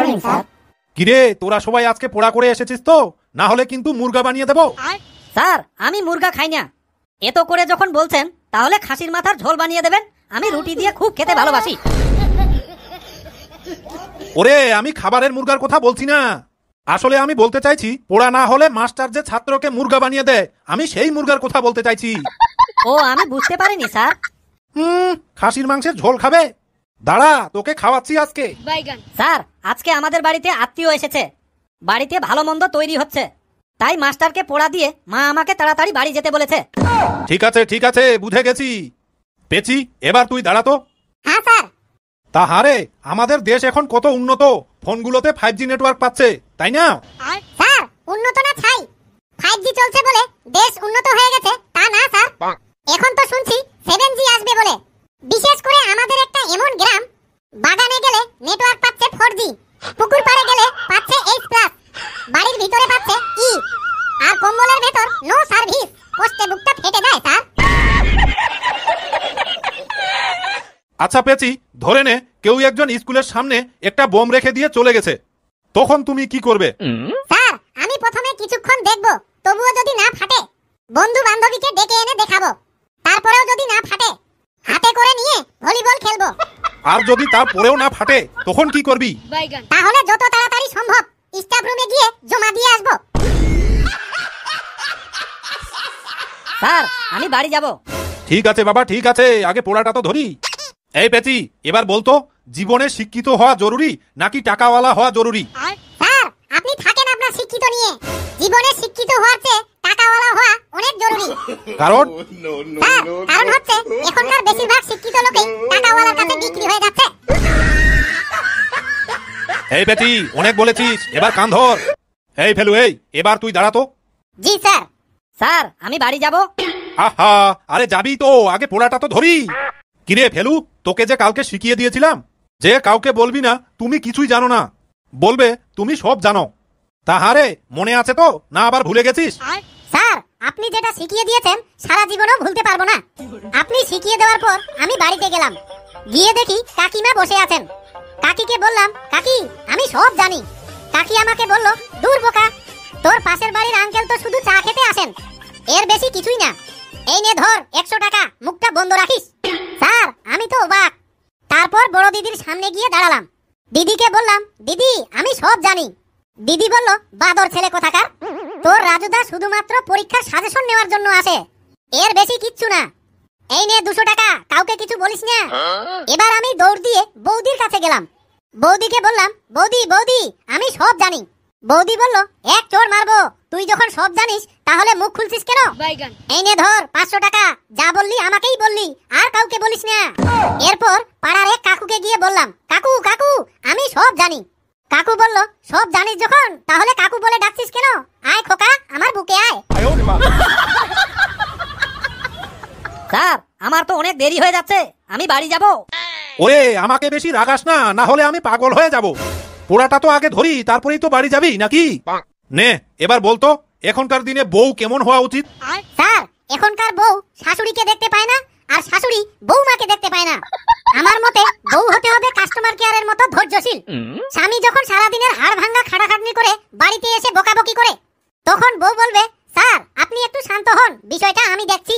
Morning sir. কিরে তোরা সবাই আজকে পোড়া করে এসেছিস তো, না হলে কিন্তু মুরগা বানিয়ে দেবো। স্যার আমি মুরগা খাই না, এত করে যখন বলছেন তাহলে খাসির মাথার ঝোল বানিয়ে দেবেন, আমি রুটি দিয়ে খুব খেতে ভালোবাসি। ওরে আমি খাবারের মুরগার কথা বলছি না, আসলে আমি বলতে চাইছি পোড়া না হলে মাস্টার যে ছাত্রকে মুরগা বানিয়ে দেয়, আমি সেই মুরগার কথা বলতে চাইছি। ও আমি বুঝতে পারিনি স্যার। খাসির মাংসের ঝোল খাবে? দাঁড়া তোকে খাওয়াচ্ছি আজকে। স্যার আজকে আমাদের বাড়িতে আত্মীয় এসেছে, বাড়িতে ভালো মন্দ তৈরি হচ্ছে, তাই মাস্টারকে পোড়া দিয়ে মা আমাকে তাড়াতাড়ি বাড়ি যেতে বলেছে। ঠিক আছে বুঝে গেছি। পেছি এবার তুই দাঁড়া তো। হ্যাঁ স্যার। তাহারে আমাদের দেশ এখন কত উন্নত, ফোনগুলোতে 5G নেটওয়ার্ক পাচ্ছে, তাই না? স্যার উন্নত না ছাই, 5G চলছে বলে দেশ উন্নত হয়ে গেছে তা না স্যার। এখন তো শুনছি 7G আসবে বলে। বিশেষ করে আমাদের একটা এমন গ্রাম, বাগানে গেলে নেটওয়ার্ক পাচ্ছে 4G, পুকুর পাড়ে গেলে পাচ্ছে H+, বাড়ির ভিতরে পাচ্ছে E, আর কম্বলের ভেতর নো সার্ভিস, কষ্টে বুকটা ফেটে যায় স্যার। আচ্ছা পেছি, ধরে নে কেউ একজন স্কুলের সামনে একটা বোম রেখে দিয়ে চলে গেছে, তখন তুমি কি করবে? স্যার আমি প্রথমে কিছুক্ষণ দেখব, তবুও যদি না ফাটে বন্ধু বান্ধবীকে ডেকে এনে দেখাবো, তারপরেও যদি না ফাটে হাতে করে নিয়ে ভলিবল খেলবো। আর যদি তারপরেও না ফাটে তখন কি করবি? তাহলে যত তাড়াতাড়ি সম্ভব স্টাফ রুমে গিয়ে জমা দিয়ে আসবো। স্যার আমি বাড়ি যাব। ঠিক আছে বাবা ঠিক আছে, আগে পোড়াটা তো ধরি। এই পেছি এবার বলতো, জীবনে শিক্ষিত হওয়া জরুরি নাকি টাকাওয়ালা হওয়া জরুরি? স্যার আপনি থাকেন আপনার শিক্ষিত নিয়ে, জীবনে শিক্ষিত হওয়ার চেয়ে টাকাওয়ালা হওয়া অনেক জরুরি। কারণ? স্যার কারণ হচ্ছে এখনকার বেশিরভাগ শিক্ষিত লোকই টাকাওয়ালার কাছে বিক্রি হয়ে যাচ্ছে। এই পেছি অনেক বলেছিস, এবার কান ধর। এই ফেলু এই এবার তুই দাঁড়া তো। জি স্যার। স্যার আমি বাড়ি যাব। আহা আরে যাবি তো, আগে পোড়াটা তো ধরি। কিরে ফেলু, তোকে যে কালকে শিখিয়ে দিয়েছিলাম যে কাউকে বলবি না তুমি কিছুই জানো না, বলবে তুমি সব জানো, তাহারে মনে আছে তো, না আবার ভুলে গেছিস? স্যার আপনি যেটা শিখিয়ে দিয়েছেন সারা জীবনও ভুলতে পারবো না। আপনি শিখিয়ে দেওয়ার পর আমি বাড়িতে গেলাম, গিয়ে দেখি কাকিমা বসে আছেন। কাকিকে বললাম কাকি আমি সব জানি। কাকি আমাকে বলল দূর বোকা, তোর পাশের বাড়ির আঙ্কেল তো শুধু চা খেতে আসেন, এর বেশি কিছুই না। এই নে ধর 100 টাকা, মুখটা বন্ধ রাখিস। স্যার আমি তো অবাক। তারপর বড় দিদির সামনে গিয়ে দাঁড়ালাম, দিদিকে বললাম দিদি আমি সব জানি। দিদি বলল বাদর ছেলে কোথাকার, তোর রাজুদা শুধুমাত্র পরীক্ষার সাজেশন নেওয়ার জন্য আসে, এর বেশি কিচ্ছু না। এই নে 200 টাকা, কাউকে কিছু বলিস না। এবার আমি দৌড় দিয়ে বৌদির কাছে গেলাম, বৌদিকে বললাম বৌদি বৌদি আমি সব জানি। বৌদি বলল এক চোর মারবো, তুই যখন সব জানিস তাহলে মুখ খুলছিস কেন? এই নে ধর 500 টাকা, যা বললি আমাকেই বললি, আর কাউকে বলিস না। এরপর পাড়ার এক কাকুকে গিয়ে বললাম কাকু কাকু আমি সব জানি। কাকু বলল সব জানিস যখন তাহলে কাকু বলে ডাকছিস কেন? আয় খোকা আমার বুকে আয়। স্যার আমার তো অনেক দেরি হয়ে যাচ্ছে, আমি বাড়ি যাব। ওরে আমাকে বেশি রাগাস না, না হলে আমি পাগল হয়ে যাব। পোড়াটা তো আগে ধরি, তারপরেই তো বাড়ি যাবি নাকি? নে এবার বলতো, এখনকার দিনে বউ কেমন হওয়া উচিত? স্যার এখনকার বউ শাশুড়িকে দেখতে পায় না, আর শাশুড়ি বউমাকে দেখতে পায় না। আমার মতে বউ হতে হবে কাস্টমার কেয়ারের মতো ধৈর্যশীল। স্বামী যখন সারা দিনের হাড় ভাঙা খাটাখাটনি করে বাড়িতে এসে বকাবকি করে, তখন বউ বলবে স্যার আপনি একটু শান্ত হন, বিষয়টা আমি দেখছি।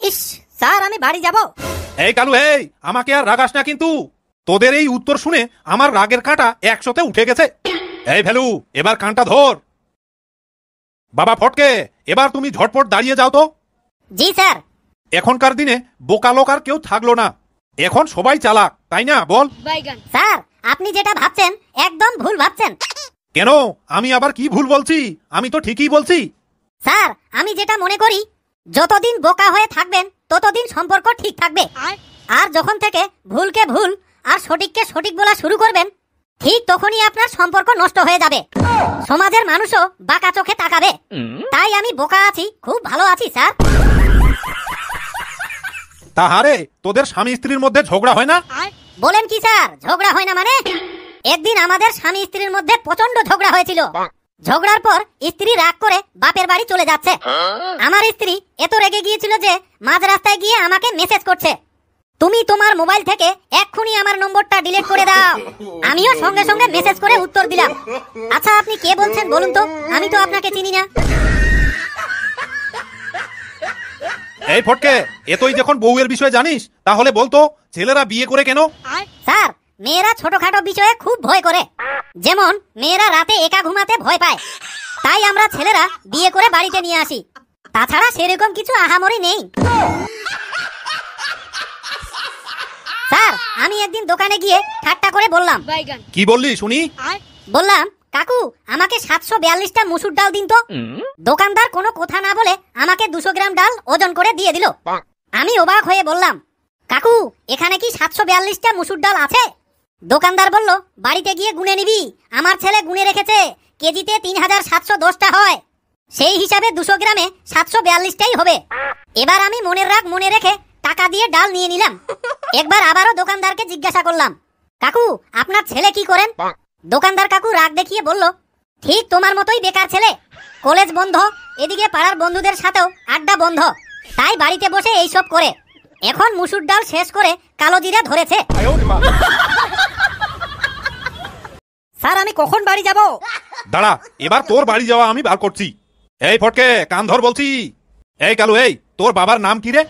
ইস স্যার আমি বাড়ি যাব। এই কালু এই আমাকে আর রাগাস না কিন্তু, তোদের এই উত্তর শুনে আমার রাগের কাঁটা 100তে উঠে গেছে। এই ফেলু এবার কানটা ধর। বাবা ফটকে এবার তুমি ঝটপট দাঁড়িয়ে যাও তো। জি স্যার। এখনকার দিনে বোকা লোক আর কেউ থাকলো না, এখন সবাই চালাক, তাই না বল? স্যার আপনি যেটা ভাবছেন একদম ভুল ভাবছেন। কেন, আমি আবার কি ভুল বলছি? আমি তো ঠিকই বলছি। স্যার আমি যেটা মনে করি, যতদিন বোকা হয়ে থাকবেন ততদিন সম্পর্ক ঠিক থাকবে, আর যখন থেকে ভুলকে ভুল আর সঠিককে সঠিক বলা শুরু করবেন, ঠিক তখনই আপনার সম্পর্ক নষ্ট হয়ে যাবে, সমাজের মানুষও বাঁকা চোখে তাকাবে। তাই আমি বোকা আছি, খুব ভালো আছি স্যার। তাহারে তোদের স্বামী স্ত্রীর মধ্যে ঝগড়া হয় না? বলেন কি স্যার ঝগড়া হয় না মানে? একদিন আমাদের স্বামী স্ত্রীর মধ্যে প্রচন্ড ঝগড়া হয়েছিল। ঝগড়ার পর স্ত্রী রাগ করে বাপের বাড়ি চলে যাচ্ছে। আমার স্ত্রী এত রেগে গিয়েছিল যে মাঝ রাস্তায় গিয়ে আমাকে মেসেজ করছে, তুমি তোমার মোবাইল থেকে এক্ষুনি আমার নম্বরটা ডিলিট করে দাও। আমিও সঙ্গে সঙ্গে মেসেজ করে উত্তর দিলাম, আচ্ছা আপনি কে বলছেন বলুন তো, আমি তো আপনাকে চিনি না। এই ফটকে, এতই যখন বউয়ের বিষয়ে জানিস তাহলে বলতো ছেলেরা বিয়ে করে কেন? স্যার, মেয়েরা ছোটখাটো বিষয়ে খুব ভয় করে, যেমন মেয়েরা রাতে একা ঘুমাতে ভয় পায়, তাই আমরা ছেলেরা বিয়ে করে বাড়িতে নিয়ে আসি। তাছাড়া সেরকম কিছু আহামরি নেই। স্যার, আমি একদিন দোকানে গিয়ে ঠাট্টা করে বললাম, কি বললি শুনি? বললাম, কাকু আমাকে 742টা মুসুর ডাল দিন তো। দোকানদার কোনো কথা না বলে আমাকে 200 গ্রাম ডাল ওজন করে দিয়ে দিল। আমি অবাক হয়ে বললাম, কাকু এখানে কি 742টা মুসুর ডাল আছে? দোকানদার বলল, বাড়িতে গিয়ে গুনে নিবি, আমার ছেলে গুনে রেখেছে, কেজিতে 3710টা হয়, সেই হিসাবে 200 গ্রামে 742টাই হবে। এবার আমি মনের রাগ মনে রেখে টাকা দিয়ে ডাল নিয়ে নিলাম। একবার আবারও দোকানদারকে জিজ্ঞাসা করলাম, কাকু আপনার ছেলে কি করেন? দোকানদার কাকু রাগ দেখিয়ে বলল, ঠিক তোমার মতোই বেকার ছেলে, কলেজ বন্ধ, এদিকে পাড়ার বন্ধুদের সাথেও আড্ডা বন্ধ, তাই বাড়িতে বসে এইসব করে। এখন মুসুর ডাল শেষ করে কালো জিরা ধরেছে। স্যার আমি কখন বাড়ি যাব? দাঁড়া, এবার তোর বাড়ি যাওয়া আমি বার করছি। এই ফটকে, কান ধর বলছি। এই কালু, এই তোর বাবার নাম কি রে?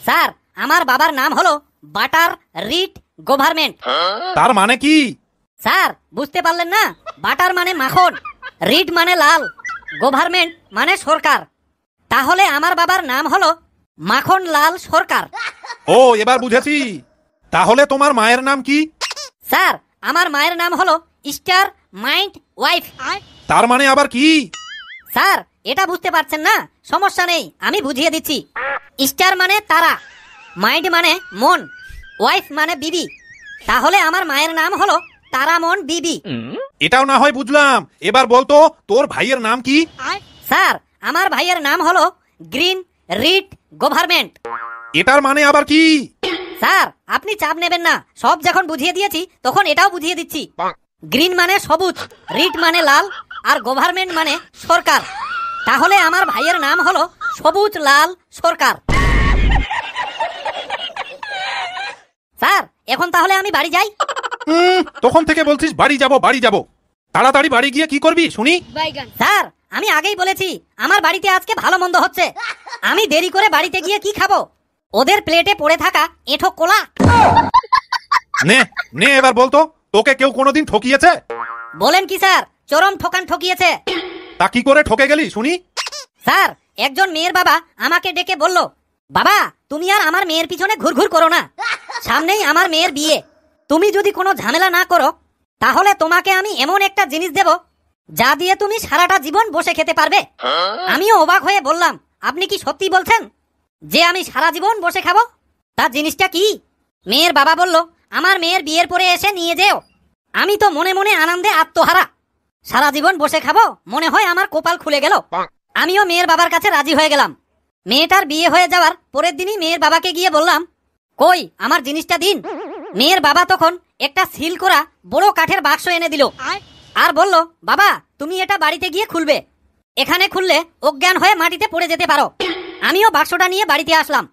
স্যার আমার বাবার নাম হলো বাটার রিট গভর্নমেন্ট। তার মানে কি? স্যার বুঝতে পারলেন না? বাটার মানে মাখন, রিট মানে লাল, গভর্নমেন্ট মানে সরকার। তাহলে আমার বাবার নাম হলো মাখন লাল সরকার। ও, এবার বুঝেছি। তাহলে তোমার মায়ের নাম কি? স্যার আমার মায়ের নাম হলো স্টার মাইন্ড ওয়াইফ। তার মানে আবার কি? স্যার এটা বুঝতে পারছেন না, সমস্যা নেই, আমি বুঝিয়ে দিচ্ছি। স্টার মানে তারা, মাইন্ড মানে মন, ওয়াইফ মানে বিবি। তাহলে আমার মায়ের নাম হলো তারামন বিবি। এটাও না হয় বুঝলাম, এবার বলতো তোর ভাইয়ের নাম কি? স্যার আমার ভাইয়ের নাম হলো গ্রিন রিট গভর্নমেন্ট। এটার মানে আবার কি? স্যার আপনি চাপ নেবেন না, সব যখন বুঝিয়ে দিয়েছি তখন এটাও বুঝিয়ে দিচ্ছি। গ্রিন মানে সবুজ, রিট মানে লাল, আর গভর্নমেন্ট মানে সরকার। তাহলে আমার ভাইয়ের নাম হলো সবুজ লাল সরকার। স্যার এখন তাহলে আমি বাড়ি যাই। তখন থেকে বলছিস বাড়ি যাব বাড়ি যাব, তাড়াতাড়ি বাড়ি গিয়ে কি করবি শুনি? স্যার আমি আগেই বলেছি আমার বাড়িতে আজকে ভালো মন্দ হচ্ছে, আমি দেরি করে বাড়িতে গিয়ে কি খাবো? ওদের প্লেটে পড়ে থাকা এঁঠো কোলা। নে নে, এবার বলতো তোকে কেউ কোনোদিন ঠকিয়েছে? বলেন কি স্যার, চরম ঠকান ঠকিয়েছে। তা কি করে ঠকে গেলি শুনি? স্যার একজন মেয়ের বাবা আমাকে ডেকে বলল, বাবা তুমি আর আমার মেয়ের পিছনে ঘুরঘুর করো না, সামনেই আমার মেয়ের বিয়ে, তুমি যদি কোনো ঝামেলা না করো তাহলে তোমাকে আমি এমন একটা জিনিস দেব যা দিয়ে তুমি সারাটা জীবন বসে খেতে পারবে। আমিও অবাক হয়ে বললাম, আপনি কি সত্যি বলছেন যে আমি সারা জীবন বসে খাবো? তার জিনিসটা কি? মেয়ের বাবা বলল, আমার মেয়ের বিয়ের পরে এসে নিয়ে যেও। আমি তো মনে মনে আনন্দে আত্মহারা, সারা জীবন বসে খাবো, মনে হয় আমার কপাল খুলে গেল। আমিও মেয়ের বাবার কাছে রাজি হয়ে গেলাম। মেয়েটার বিয়ে হয়ে যাওয়ার পরের দিনই মেয়ের বাবাকে গিয়ে বললাম, কই আমার জিনিসটা দিন। মেয়ের বাবা তখন একটা সিল করা বড় কাঠের বাক্স এনে দিল আর বলল, বাবা তুমি এটা বাড়িতে গিয়ে খুলবে, এখানে খুললে অজ্ঞান হয়ে মাটিতে পড়ে যেতে পারো। আমিও বাক্সটা নিয়ে বাড়িতে আসলাম,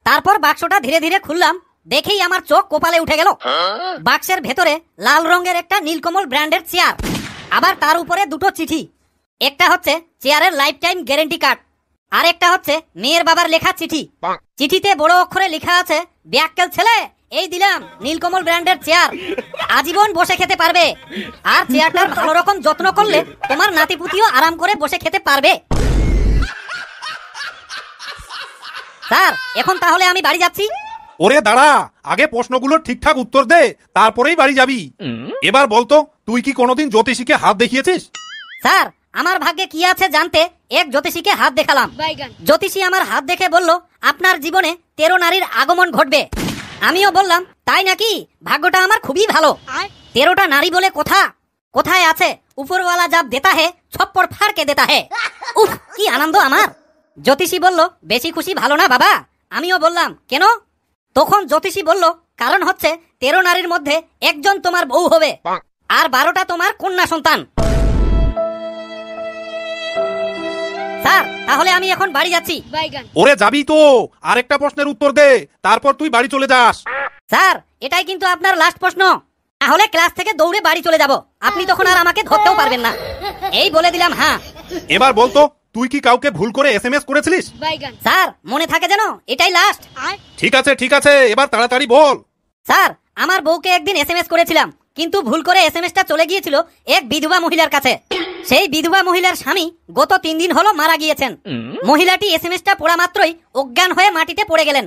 তারপর বাক্সটা ধীরে ধীরে খুললাম, দেখেই আমার চোখ কপালে উঠে গেল। বাক্সের ভেতরে লাল রঙের একটা নীলকমল ব্র্যান্ডের চেয়ার, আবার তার উপরে দুটো চিঠি, একটা হচ্ছে চেয়ারের লাইফ টাইম গ্যারেন্টি কার্ড, আর একটা হচ্ছে মেয়ের বাবার লেখা চিঠি। চিঠিতে বড় অক্ষরে লেখা আছে, ব্যাককেল ছেলে, এই দিলাম নীলকমল ব্র্যান্ডের চেয়ার, আজীবন বসে খেতে পারবে, আর চেয়ারটার ভালো রকম যত্ন করলে তোমার নাতিপুতিও আরাম করে বসে খেতে পারবে। স্যার এখন তাহলে আমি বাড়ি যাচ্ছি। ওরে দাঁড়া, আগে প্রশ্নগুলোর ঠিকঠাক উত্তর দে, তারপরেই বাড়ি যাবি। এবার বলতো তুই কি কোনোদিন জ্যোতিষীকে হাত দেখিয়েছিস? স্যার আমার ভাগ্যে কি আছে জানতে এক জ্যোতিষীকে হাত দেখালাম। জ্যোতিষী আমার হাত দেখে বলল, আপনার জীবনে 13 নারীর আগমন ঘটবে। আমিও বললাম, তাই নাকি? ভাগ্যটা আমার খুবই ভালো। 13টা নারী বলে কথা কোথায় আছে? উপরওয়ালা যাব দেতা হে ছপ্পর ফাড়কে দেতা হে। উফ কি আনন্দ আমার। জ্যোতিষী বলল, বেশি খুশি ভালো না বাবা। আমিও বললাম, কেন? তখন জ্যোতিষী বলল, কারণ হচ্ছে 13 নারীর মধ্যে একজন তোমার বউ হবে আর 12টা তোমার কন্যা সন্তান। স্যার তাহলে আমি এখন বাড়ি যাচ্ছি। ওরে যাবি তো, আরেকটা প্রশ্নের উত্তর দে, তারপর তুই বাড়ি চলে যাস। স্যার এটাই কিন্তু আপনার লাস্ট প্রশ্ন, তাহলে ক্লাস থেকে দৌড়ে বাড়ি চলে যাব, আপনি তখন আর আমাকে ধরতেও পারবেন না। এই বলে দিলাম হ্যাঁ। এবার বলতো, তুই কি কাউকে ভুল করে এসএমএস করেছিলিস? স্যার মনে থাকে যেন, এটাই লাস্ট। ঠিক আছে, এবার তাড়াতাড়ি বল। স্যার আমার বউকে একদিন এসএমএস করেছিলাম, কিন্তু ভুল করে এসএমএসটা চলে গিয়েছিল এক বিধবা মহিলার কাছে। সেই বিধবা মহিলার স্বামী গত 3 দিন হলো মারা গিয়েছেন। মহিলাটি এসএমএসটা পড়া মাত্রই অজ্ঞান হয়ে মাটিতে পড়ে গেলেন।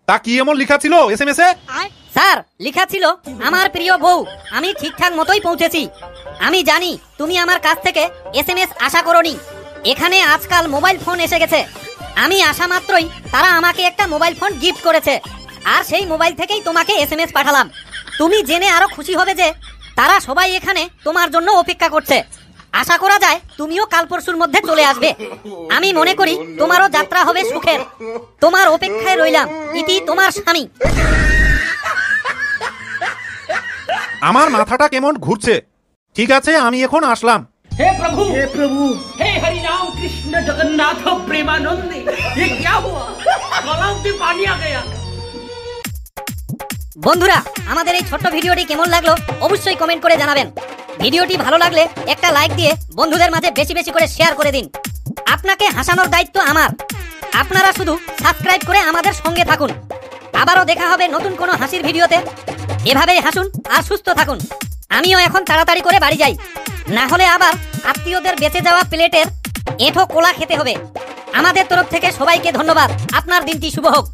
তা কি এমন লেখা ছিল এসএমএস এ? স্যার লেখা ছিল, আমার প্রিয় বউ, আমি ঠিকঠাক মতোই পৌঁছেছি। আমি জানি তুমি আমার কাছ থেকে এসএমএস আশা করোনি। এখানে আজকাল মোবাইল ফোন এসে গেছে। আমি আসা মাত্রই তারা আমাকে একটা মোবাইল ফোন গিফট করেছে, আর সেই মোবাইল থেকেই তোমাকে এসএমএস পাঠালাম। তুমি জেনে আরো খুশি হবে যে তারা সবাই এখানে তোমার জন্য অপেক্ষা করছে। আশা করা যায় তুমিও কাল পরশুর মধ্যে চলে আসবে। আমি মনে করি তোমারও যাত্রা হবে সুখের। তোমার অপেক্ষায় রইলাম, ইতি তোমার স্বামী। আমার মাথাটা কেমন ঘুরছে। ঠিক আছে, আমি এখন আসলাম। हे प्रभु हे हरि राम कृष्ण जगन्नाथ प्रेमानंद, ये क्या हुआ? गलाव में पानी आ गया। বন্ধুরা আমাদের এই ছোট্ট ভিডিওটি কেমন লাগলো অবশ্যই কমেন্ট করে জানাবেন। ভিডিওটি ভালো লাগলে একটা লাইক দিয়ে বন্ধুদের মাঝে বেশি বেশি করে শেয়ার করে দিন। আপনাকে হাসানোর দায়িত্ব আমার, আপনারা শুধু সাবস্ক্রাইব করে আমাদের সঙ্গে থাকুন। আবারও দেখা হবে নতুন কোনো হাসির ভিডিওতে। এভাবেই হাসুন আর সুস্থ থাকুন। আমিও এখন তাড়াতাড়ি করে বাড়ি যাই, না হলে আবার আত্মীয়দের বেঁচে যাওয়া প্লেটের এঁঠো কোলা খেতে হবে। আমাদের তরফ থেকে সবাইকে ধন্যবাদ। আপনার দিনটি শুভ হোক।